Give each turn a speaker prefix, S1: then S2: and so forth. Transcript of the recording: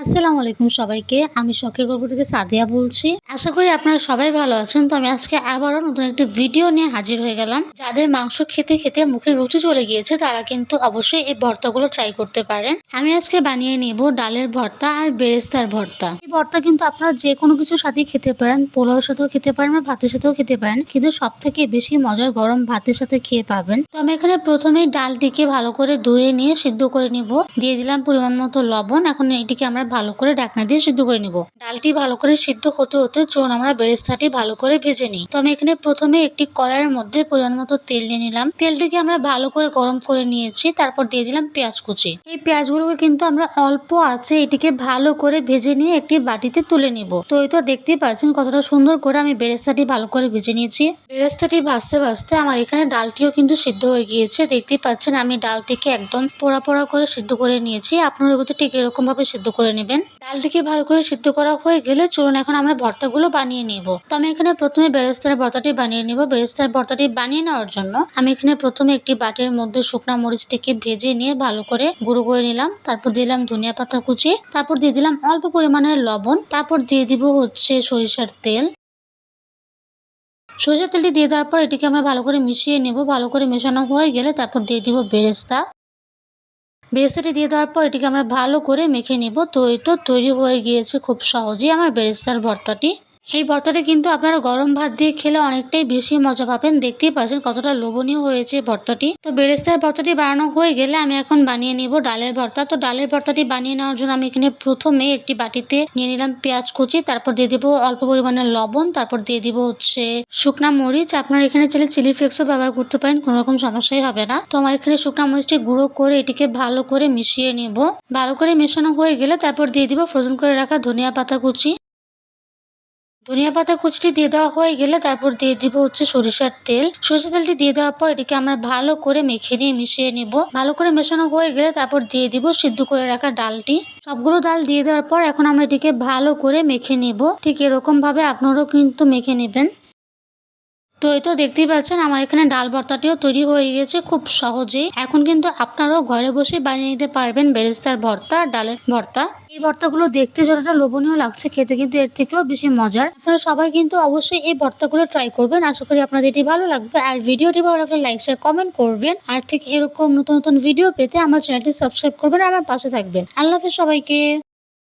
S1: আসসালামু আলাইকুম সবাইকে। আমি শখের গল্প থেকে সাদিয়া বলছি। আশা করি আপনারা সবাই ভালো আছেন। তো আমি আজকে আবারও নতুন একটি ভিডিও নিয়ে হাজির হয়ে গেলাম। যাদের মাংস খেতে খেতে মুখে রুচি চলে গিয়েছে তারা কিন্তু অবশ্যই এই ভর্তাগুলো ট্রাই করতে পারেন। আমি আজকে বানিয়ে নিব ডালের ভর্তা আর বেরেস্তার ভর্তা। এই ভর্তা কিন্তু আপনারা যে কোনো কিছুর সাথেই খেতে পারেন, পোলাওর সাথেও খেতে পারেন বা ভাতের সাথেও খেতে পারেন, কিন্তু সব থেকে বেশি মজা গরম ভাতের সাথে খেয়ে পাবেন। তো আমি এখানে প্রথমেই ডালটিকে ভালো করে ধুয়ে নিয়ে সিদ্ধ করে নিব। দিয়ে দিলাম পরিমাণ মতো লবণ। এখন এটিকে আমরা ভালো করে ঢাকনা দিয়ে সিদ্ধ করে নিব। ডালটি ভালো করে সিদ্ধ হতে হতে চলুন আমরা বেরেস্তাটি ভালো করে ভেজে নিই। তো আমি এখানে প্রথমে একটি কড়াইয়ের মধ্যে পরিমাণ মতো তেল নিয়ে নিলাম। তেলটিকে আমরা ভালো করে গরম করে নিয়েছি। তারপর দিয়ে দিলাম পেঁয়াজ কুচি। এই পেঁয়াজগুলোকে কিন্তু আমরা অল্প আছে এটিকে ভালো করে ভেজে নিয়ে একটি বাটিতে তুলে নিব। তো এই তো দেখতেই পাচ্ছেন কতটা সুন্দর করে আমি বেরেস্তাটি ভালো করে ভেজে নিয়েছি। বেরেস্তাটি ভাজতে ভাজতে আমার এখানে ডালটিও কিন্তু সিদ্ধ হয়ে গিয়েছে। দেখতেই পাচ্ছেন আমি ডালটিকে একদম পোড়া পোড়া করে সিদ্ধ করে নিয়েছি। আপনারা কিন্তু ঠিক এরকম ভাবে সিদ্ধ করে নেবেন। ডালটিকে ভালো করে সিদ্ধ করা হয়ে গেলে চলুন এখন আমরা ভর্তাগুলো বানিয়ে নিব। তো আমি এখানে প্রথমে বেরেস্তার ভর্তাটি বানিয়ে নিব। বেরেস্তার ভর্তাটি বানিয়ে নেওয়ার জন্য আমি এখানে প্রথমে একটি বাটির মধ্যে শুকনা মরিচটিকে ভেজে নিয়ে ভালো করে গুঁড়ো করে নিলাম। তারপর দিলাম ধনিয়া পাতা কুচি, তারপর দিয়ে দিলাম অল্প পরিমাণের লবণ, তারপর দিয়ে দিব হচ্ছে সরিষার তেল। সরিষার তেলটি দিয়ে দেওয়ার পর এটিকে আমরা ভালো করে মিশিয়ে নেব। ভালো করে মেশানো হয়ে গেলে তারপর দিয়ে দিব বেরেস্তা। বেরেস্তাটি দিয়ে দেওয়ার পর এটিকে আমরা ভালো করে মেখে নিব। তো এই তো তৈরি হয়ে গিয়েছে খুব সহজেই আমার বেরেস্তার ভর্তাটি। এই ভর্তাটা কিন্তু আপনারা গরম ভাত দিয়ে খেলে অনেকটাই বেশি মজা পাবেন। দেখতেই পাচ্ছেন কতটা লোভনীয় হয়েছে ভর্তাটি। তো বেরেস্তার ভর্তাটি বানানো হয়ে গেলে আমি এখন বানিয়ে নিব ডালের ভর্তা। তো ডালের ভর্তাটি বানিয়ে নেওয়ার জন্য আমি এখানে প্রথমে একটি বাটিতে নিয়ে নিলাম পেঁয়াজ কুচি, তারপর দিয়ে দিব অল্প পরিমাণে লবণ, তারপর দিয়ে দিব হচ্ছে শুকনা মরিচ। আপনারা এখানে চাইলে চিলি ফ্লেক্সও ব্যবহার করতে পারেন, কোনো রকম সমস্যাই হবে না। তো আমার এখানে শুকনা মরিচটি গুঁড়ো করে এটিকে ভালো করে মিশিয়ে নিব। ভালো করে মেশানো হয়ে গেলে তারপর দিয়ে দিব ফ্রোজেন করে রাখা ধনিয়া পাতা কুচি। ধনিয়া পাতা কুচটি দিয়ে দেওয়া হয়ে গেলে তারপর দিয়ে দিব হচ্ছে সরিষার তেল। সরিষার তেলটি দিয়ে দেওয়ার পর এটিকে আমরা ভালো করে মেখে নিয়ে মিশিয়ে নিব। ভালো করে মেশানো হয়ে গেলে তারপর দিয়ে দিব সিদ্ধ করে রাখা ডালটি। সবগুলো ডাল দিয়ে দেওয়ার পর এখন আমরা এটিকে ভালো করে মেখে নিব। ঠিক এরকম ভাবে আপনারাও কিন্তু মেখে নেবেন। তো এই তো দেখতেই পাচ্ছেন আমার এখানে ডাল ভর্তাটিও তৈরি হয়ে গেছে খুব সহজেই। এখন কিন্তু আপনারাও ঘরে বসে বানিয়ে নিতে পারবেন বেরেস্তার ভর্তা, ডালের ভর্তা। এই ভর্তাগুলো দেখতে যতটা লোভনীয় লাগছে, খেতে কিন্তু এর থেকেও বেশি মজার। আপনারা সবাই কিন্তু অবশ্যই এই ভর্তাগুলো ট্রাই করবেন। আশা করি আপনাদের এটি ভালো লাগবে। আর ভিডিওটি ভালো লাগলে লাইক শেয়ার কমেন্ট করবেন। আর ঠিক এরকম নতুন নতুন ভিডিও পেতে আমার চ্যানেলটি সাবস্ক্রাইব করবেন, আমার পাশে থাকবেন। আল্লাহ হাফেজ সবাইকে।